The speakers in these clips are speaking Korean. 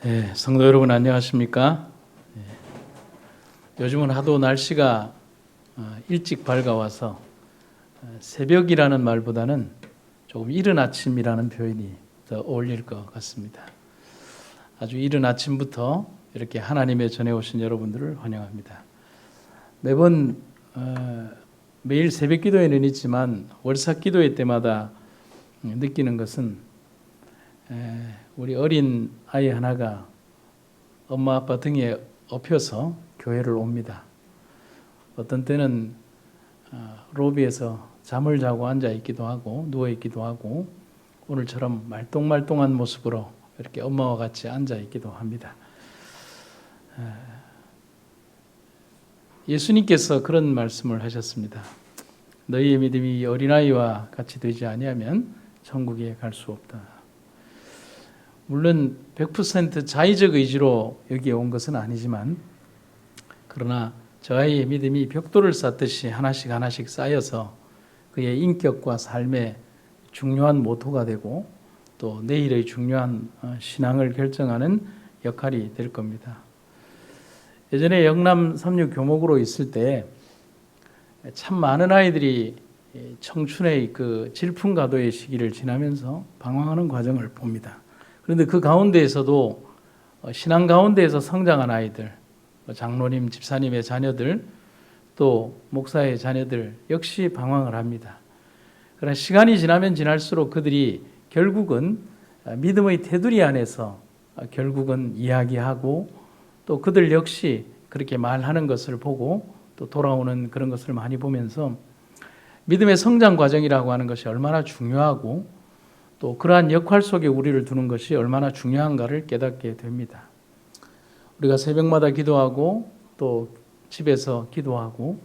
네, 성도 여러분 안녕하십니까? 요즘은 하도 날씨가 일찍 밝아와서 새벽이라는 말보다는 조금 이른 아침이라는 표현이 더 어울릴 것 같습니다. 아주 이른 아침부터 이렇게 하나님의 전해 오신 여러분들을 환영합니다. 매번 매일 새벽 기도회는 있지만 월삭 기도회 때마다 느끼는 것은 우리 어린 아이 하나가 엄마 아빠 등에 업혀서 교회를 옵니다. 어떤 때는 로비에서 잠을 자고 앉아 있기도 하고 누워 있기도 하고 오늘처럼 말똥말똥한 모습으로 이렇게 엄마와 같이 앉아 있기도 합니다. 예수님께서 그런 말씀을 하셨습니다. 너희의 믿음이 어린아이와 같이 되지 아니하면 천국에 갈 수 없다. 물론 100% 자의적 의지로 여기에 온 것은 아니지만 그러나 저 아이의 믿음이 벽돌을 쌓듯이 하나씩 쌓여서 그의 인격과 삶의 중요한 모토가 되고 또 내일의 중요한 신앙을 결정하는 역할이 될 겁니다. 예전에 영남 삼류 교목으로 있을 때 참 많은 아이들이 청춘의 그 질풍가도의 시기를 지나면서 방황하는 과정을 봅니다. 그런데 그 가운데에서도 신앙 가운데에서 성장한 아이들, 장로님, 집사님의 자녀들, 또 목사의 자녀들 역시 방황을 합니다. 그러나 시간이 지나면 지날수록 그들이 결국은 믿음의 테두리 안에서 결국은 이야기하고 또 그들 역시 그렇게 말하는 것을 보고 또 돌아오는 그런 것을 많이 보면서 믿음의 성장 과정이라고 하는 것이 얼마나 중요하고 또 그러한 역할 속에 우리를 두는 것이 얼마나 중요한가를 깨닫게 됩니다. 우리가 새벽마다 기도하고 또 집에서 기도하고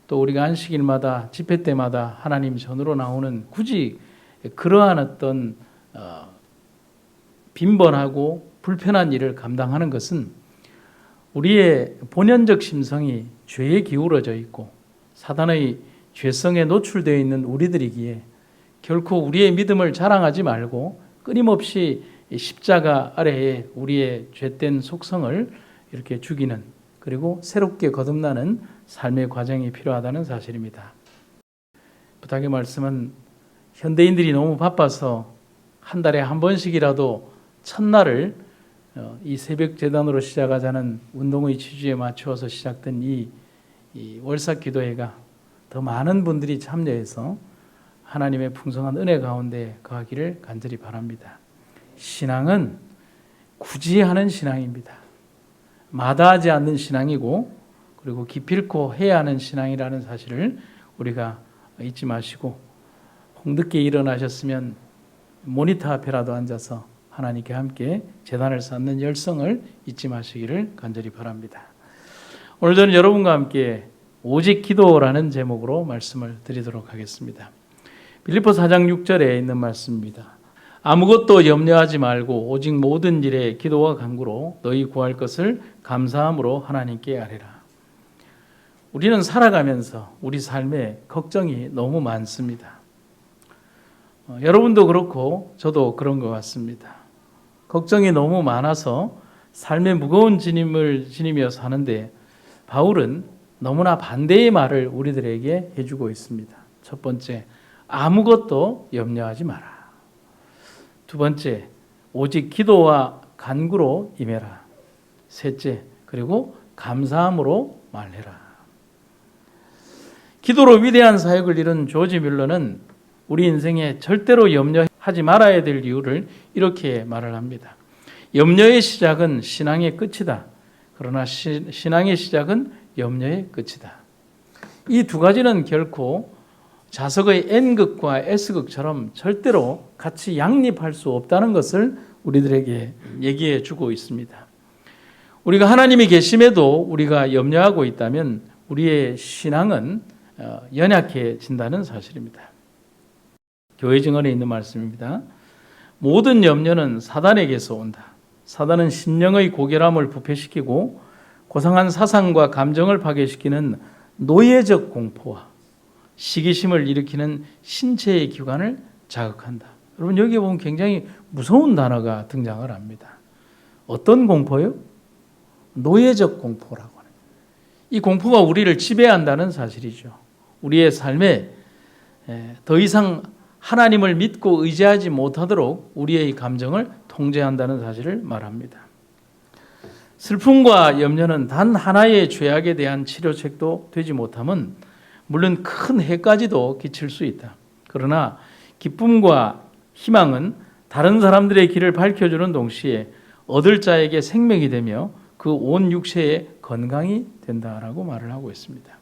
또 우리가 안식일마다 집회 때마다 하나님 전으로 나오는 굳이 그러한 어떤 빈번하고 불편한 일을 감당하는 것은 우리의 본연적 심성이 죄에 기울어져 있고 사단의 죄성에 노출되어 있는 우리들이기에 결코 우리의 믿음을 자랑하지 말고 끊임없이 십자가 아래에 우리의 죄된 속성을 이렇게 죽이는 그리고 새롭게 거듭나는 삶의 과정이 필요하다는 사실입니다. 부탁의 말씀은 현대인들이 너무 바빠서 한 달에 한 번씩이라도 첫날을 이 새벽 제단으로 시작하자는 운동의 취지에 맞추어서 시작된 이 월삭 기도회가 더 많은 분들이 참여해서 하나님의 풍성한 은혜 가운데 거하기를 간절히 바랍니다. 신앙은 굳이 하는 신앙입니다. 마다하지 않는 신앙이고 그리고 기필코 해야 하는 신앙이라는 사실을 우리가 잊지 마시고 홍두깨 일어나셨으면 모니터 앞에라도 앉아서 하나님께 함께 제단을 쌓는 열성을 잊지 마시기를 간절히 바랍니다. 오늘 저는 여러분과 함께 오직 기도라는 제목으로 말씀을 드리도록 하겠습니다. 빌립보서 4장 6절에 있는 말씀입니다. 아무것도 염려하지 말고 오직 모든 일에 기도와 간구로 너희 구할 것을 감사함으로 하나님께 아뢰라. 우리는 살아가면서 우리 삶에 걱정이 너무 많습니다. 여러분도 그렇고 저도 그런 것 같습니다. 걱정이 너무 많아서 삶의 무거운 짐을 지니며 사는데 바울은 너무나 반대의 말을 우리들에게 해주고 있습니다. 첫 번째, 아무것도 염려하지 마라. 두 번째, 오직 기도와 간구로 임해라. 셋째, 그리고 감사함으로 말해라. 기도로 위대한 사역을 이룬 조지 뮬러는 우리 인생에 절대로 염려하지 말아야 될 이유를 이렇게 말을 합니다. 염려의 시작은 신앙의 끝이다. 그러나 신앙의 시작은 염려의 끝이다. 이 두 가지는 결코 자석의 N극과 S극처럼 절대로 같이 양립할 수 없다는 것을 우리들에게 얘기해 주고 있습니다. 우리가 하나님이 계심에도 우리가 염려하고 있다면 우리의 신앙은 연약해진다는 사실입니다. 교회 증언에 있는 말씀입니다. 모든 염려는 사단에게서 온다. 사단은 심령의 고결함을 부패시키고 고상한 사상과 감정을 파괴시키는 노예적 공포와 시기심을 일으키는 신체의 기관을 자극한다. 여러분 여기에 보면 굉장히 무서운 단어가 등장을 합니다. 어떤 공포요? 노예적 공포라고 하는. 이 공포가 우리를 지배한다는 사실이죠. 우리의 삶에 더 이상 하나님을 믿고 의지하지 못하도록 우리의 감정을 통제한다는 사실을 말합니다. 슬픔과 염려는 단 하나의 죄악에 대한 치료책도 되지 못하면 물론 큰 해까지도 끼칠 수 있다. 그러나 기쁨과 희망은 다른 사람들의 길을 밝혀주는 동시에 얻을 자에게 생명이 되며 그 온 육체의 건강이 된다라고 말을 하고 있습니다.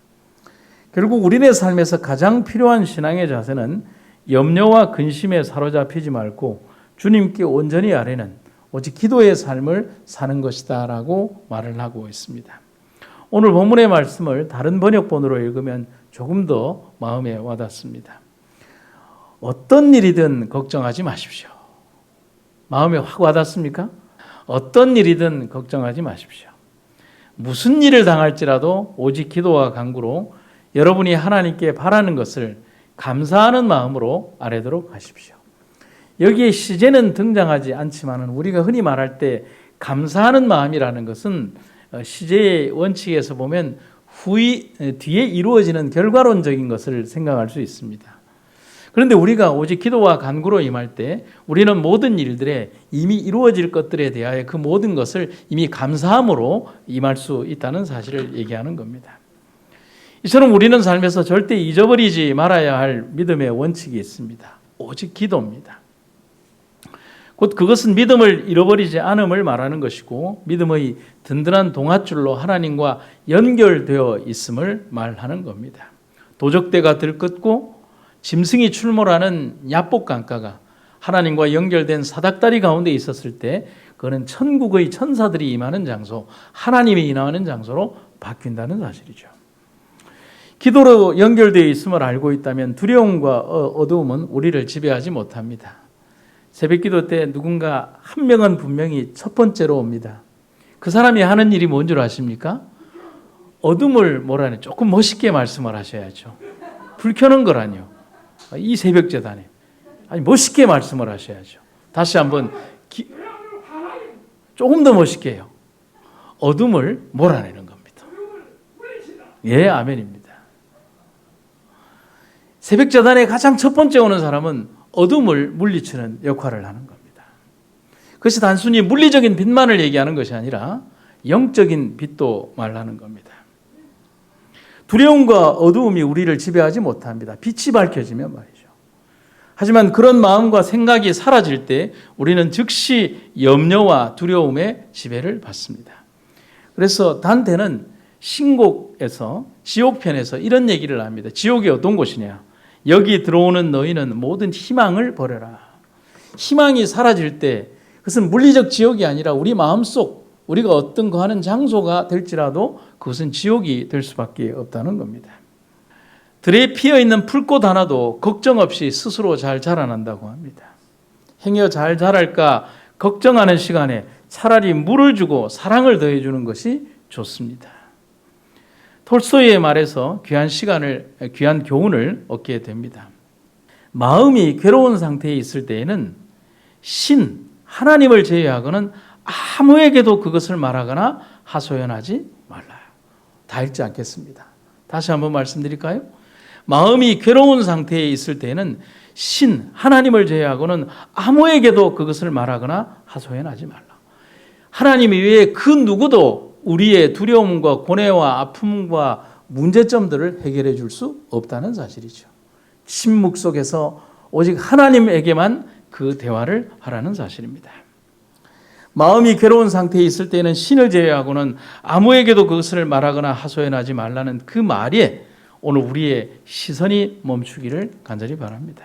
결국 우리의 삶에서 가장 필요한 신앙의 자세는 염려와 근심에 사로잡히지 말고 주님께 온전히 아뢰는 오직 기도의 삶을 사는 것이다 라고 말을 하고 있습니다. 오늘 본문의 말씀을 다른 번역본으로 읽으면 조금 더 마음에 와닿습니다. 어떤 일이든 걱정하지 마십시오. 마음에 확 와닿습니까? 어떤 일이든 걱정하지 마십시오. 무슨 일을 당할지라도 오직 기도와 간구로 여러분이 하나님께 바라는 것을 감사하는 마음으로 아뢰도록 하십시오. 여기에 시제는 등장하지 않지만 우리가 흔히 말할 때 감사하는 마음이라는 것은 시제의 원칙에서 보면 뒤에 이루어지는 결과론적인 것을 생각할 수 있습니다. 그런데 우리가 오직 기도와 간구로 임할 때 우리는 모든 일들에 이미 이루어질 것들에 대하여 그 모든 것을 이미 감사함으로 임할 수 있다는 사실을 얘기하는 겁니다. 이처럼 우리는 삶에서 절대 잊어버리지 말아야 할 믿음의 원칙이 있습니다. 오직 기도입니다. 곧 그것은 믿음을 잃어버리지 않음을 말하는 것이고 믿음의 든든한 동아줄로 하나님과 연결되어 있음을 말하는 겁니다. 도적대가 들끓고 짐승이 출몰하는 야복 강가가 하나님과 연결된 사닥다리 가운데 있었을 때 그는 천국의 천사들이 임하는 장소, 하나님이 임하는 장소로 바뀐다는 사실이죠. 기도로 연결되어 있음을 알고 있다면 두려움과 어두움은 우리를 지배하지 못합니다. 새벽기도 때 누군가 한 명은 분명히 첫 번째로 옵니다. 그 사람이 하는 일이 뭔 줄 아십니까? 어둠을 몰아내 조금 멋있게 말씀을 하셔야죠. 불 켜는 거라뇨. 이 새벽재단에 아니 멋있게 말씀을 하셔야죠. 다시 한번 조금 더 멋있게 해요. 어둠을 몰아내는 겁니다. 예, 아멘입니다. 새벽재단에 가장 첫 번째 오는 사람은 어둠을 물리치는 역할을 하는 겁니다. 그것이 단순히 물리적인 빛만을 얘기하는 것이 아니라 영적인 빛도 말하는 겁니다. 두려움과 어두움이 우리를 지배하지 못합니다. 빛이 밝혀지면 말이죠. 하지만 그런 마음과 생각이 사라질 때 우리는 즉시 염려와 두려움의 지배를 받습니다. 그래서 단테는 신곡에서 지옥편에서 이런 얘기를 합니다. 지옥이 어떤 곳이냐? 여기 들어오는 너희는 모든 희망을 버려라. 희망이 사라질 때 그것은 물리적 지옥이 아니라 우리 마음속 우리가 어떤 거 하는 장소가 될지라도 그것은 지옥이 될 수밖에 없다는 겁니다. 들에 피어있는 풀꽃 하나도 걱정 없이 스스로 잘 자라난다고 합니다. 행여 잘 자랄까 걱정하는 시간에 차라리 물을 주고 사랑을 더해주는 것이 좋습니다. 톨스토이의 말에서 귀한 교훈을 얻게 됩니다. 마음이 괴로운 상태에 있을 때에는 하나님을 제외하고는 아무에게도 그것을 말하거나 하소연하지 말라요. 다 읽지 않겠습니다. 다시 한번 말씀드릴까요? 마음이 괴로운 상태에 있을 때에는 하나님을 제외하고는 아무에게도 그것을 말하거나 하소연하지 말라. 하나님 이외에 그 누구도 우리의 두려움과 고뇌와 아픔과 문제점들을 해결해 줄 수 없다는 사실이죠. 침묵 속에서 오직 하나님에게만 그 대화를 하라는 사실입니다. 마음이 괴로운 상태에 있을 때는 신을 제외하고는 아무에게도 그것을 말하거나 하소연하지 말라는 그 말에 오늘 우리의 시선이 멈추기를 간절히 바랍니다.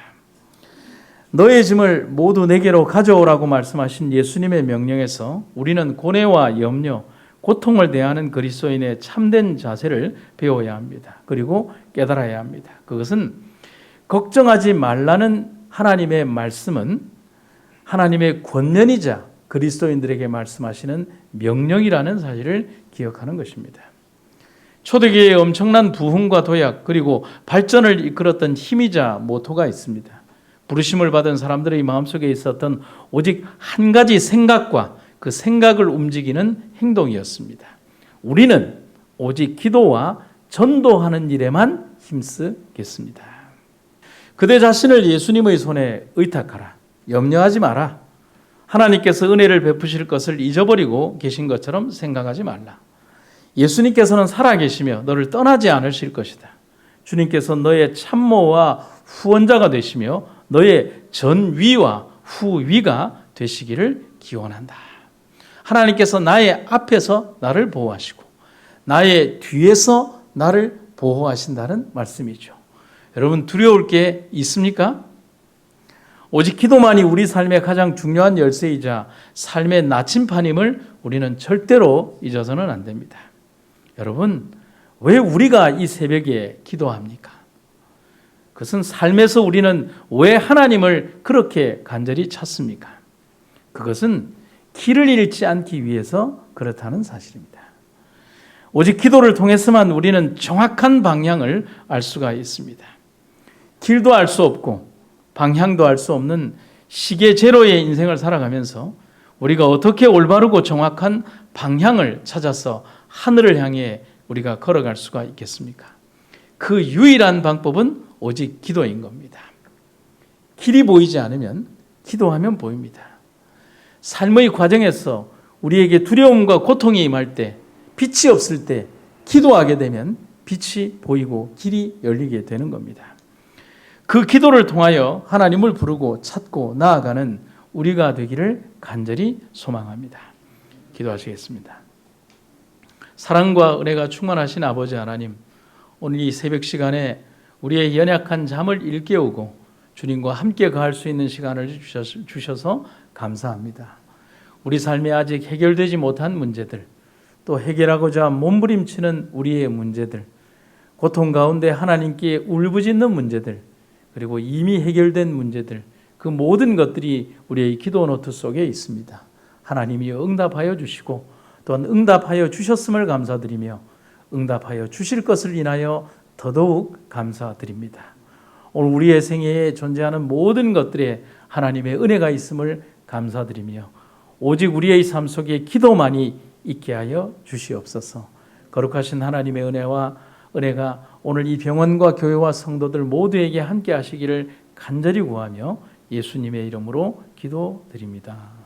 너의 짐을 모두 내게로 가져오라고 말씀하신 예수님의 명령에서 우리는 고뇌와 염려, 고통을 대하는 그리스도인의 참된 자세를 배워야 합니다. 그리고 깨달아야 합니다. 그것은 걱정하지 말라는 하나님의 말씀은 하나님의 권면이자 그리스도인들에게 말씀하시는 명령이라는 사실을 기억하는 것입니다. 초대교회의 엄청난 부흥과 도약 그리고 발전을 이끌었던 힘이자 모토가 있습니다. 부르심을 받은 사람들의 마음속에 있었던 오직 한 가지 생각과 그 생각을 움직이는 행동이었습니다. 우리는 오직 기도와 전도하는 일에만 힘쓰겠습니다. 그대 자신을 예수님의 손에 의탁하라. 염려하지 마라. 하나님께서 은혜를 베푸실 것을 잊어버리고 계신 것처럼 생각하지 말라. 예수님께서는 살아계시며 너를 떠나지 않으실 것이다. 주님께서 너의 참모와 후원자가 되시며 너의 전위와 후위가 되시기를 기원한다. 하나님께서 나의 앞에서 나를 보호하시고 나의 뒤에서 나를 보호하신다는 말씀이죠. 여러분, 두려울 게 있습니까? 오직 기도만이 우리 삶의 가장 중요한 열쇠이자 삶의 나침판임을 우리는 절대로 잊어서는 안 됩니다. 여러분, 왜 우리가 이 새벽에 기도합니까? 그것은 삶에서 우리는 왜 하나님을 그렇게 간절히 찾습니까? 그것은 길을 잃지 않기 위해서 그렇다는 사실입니다. 오직 기도를 통해서만 우리는 정확한 방향을 알 수가 있습니다. 길도 알 수 없고 방향도 알 수 없는 시계 제로의 인생을 살아가면서 우리가 어떻게 올바르고 정확한 방향을 찾아서 하늘을 향해 우리가 걸어갈 수가 있겠습니까? 그 유일한 방법은 오직 기도인 겁니다. 길이 보이지 않으면 기도하면 보입니다. 삶의 과정에서 우리에게 두려움과 고통이 임할 때, 빛이 없을 때 기도하게 되면 빛이 보이고 길이 열리게 되는 겁니다. 그 기도를 통하여 하나님을 부르고 찾고 나아가는 우리가 되기를 간절히 소망합니다. 기도하시겠습니다. 사랑과 은혜가 충만하신 아버지 하나님, 오늘 이 새벽 시간에 우리의 연약한 잠을 일깨우고 주님과 함께 가할 수 있는 시간을 주셔서 감사합니다. 우리 삶에 아직 해결되지 못한 문제들, 또 해결하고자 몸부림치는 우리의 문제들, 고통 가운데 하나님께 울부짖는 문제들, 그리고 이미 해결된 문제들, 그 모든 것들이 우리의 기도 노트 속에 있습니다. 하나님이 응답하여 주시고 또한 응답하여 주셨음을 감사드리며 응답하여 주실 것을 인하여 더더욱 감사드립니다. 오늘 우리의 생애에 존재하는 모든 것들에 하나님의 은혜가 있음을 감사드리며 오직 우리의 삶 속에 기도만이 있게 하여 주시옵소서. 거룩하신 하나님의 은혜가 오늘 이 병원과 교회와 성도들 모두에게 함께 하시기를 간절히 구하며 예수님의 이름으로 기도드립니다.